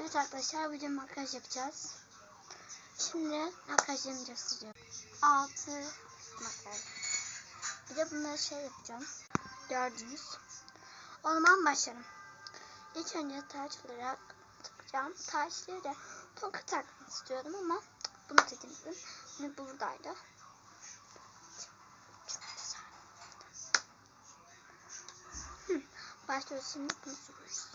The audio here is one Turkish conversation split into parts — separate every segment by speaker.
Speaker 1: Evet arkadaşlar, bugün makyaj yapacağız. Şimdi makyajlarımı gösteriyorum. 6 makyaj. Bir de bunları yapacağım. Gördünüz. O zaman başlayalım. İlk önce taç olarak takacağım. Taçları da toka takmak istiyorum ama bunu seçmedim. Bunu buradaydı. Çok güzel. Başlıyoruz, şimdi bunu sürüyoruz.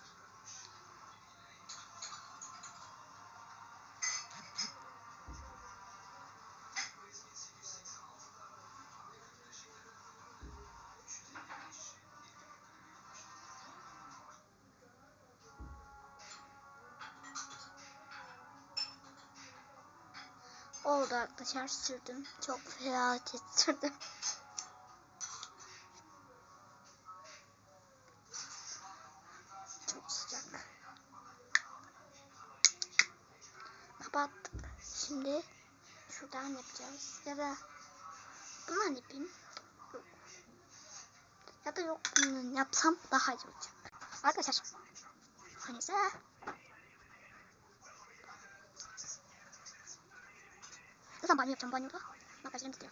Speaker 1: Oldu arkadaşlar, sürdüm. Çok felaket sürdüm. Çok sıcak. Kapattık. Şimdi şuradan yapacağız. Ya da bundan yapayım. Yok. Ya da yok, bunu yapsam daha iyi olacak. Arkadaşlar. Neyse. Zaten banyo yapacağım. Banyoda makyajlarım gidiyor.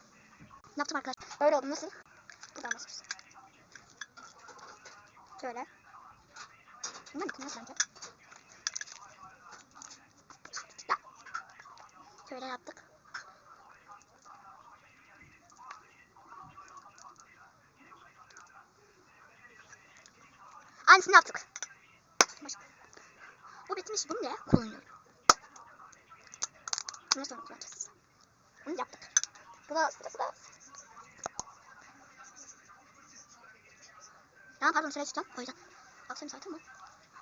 Speaker 1: Yaptım arkadaşlar. Böyle oldu. Nasıl? Buradan basıyoruz. Şöyle. Bundan bitmez bence. Şöyle yaptık. Aynısını yaptık. Başka. Bu bitmiş. Bunu ne? Kullanıyorum. Bunu sonra kullanacağız. Bunu yaptık. Bu da sırası da. Ya pardon, sırayı tutacağım. O yüzden. Akşam saati mi?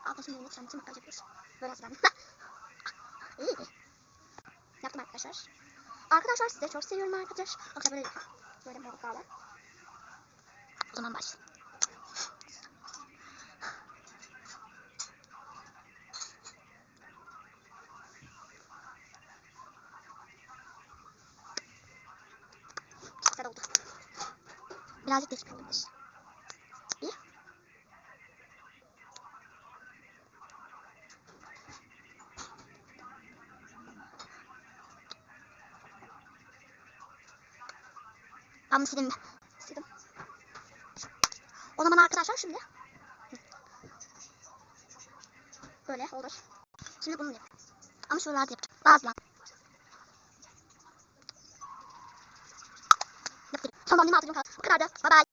Speaker 1: Akşam bulmak için makyaj yapıyoruz. Böyle hazırlandım. İyi. Yaptım arkadaşlar. Arkadaşlar, size çok seviyorum arkadaşlar. Akşam böyle yapıyorum. Böyle moruklarla. O zaman başlayalım. Çok güzel oldu. Birazcık değişik olabilir. Bir. Ben bunu sildim. Sildim. O zaman arkadaşlar şimdi. Böyle olur. Şimdi bunu yapayım. Ama şuralarda yapacağım. Bazılar. Yapayım. Son 20 kaldı. Bu kadar da. Bye bye.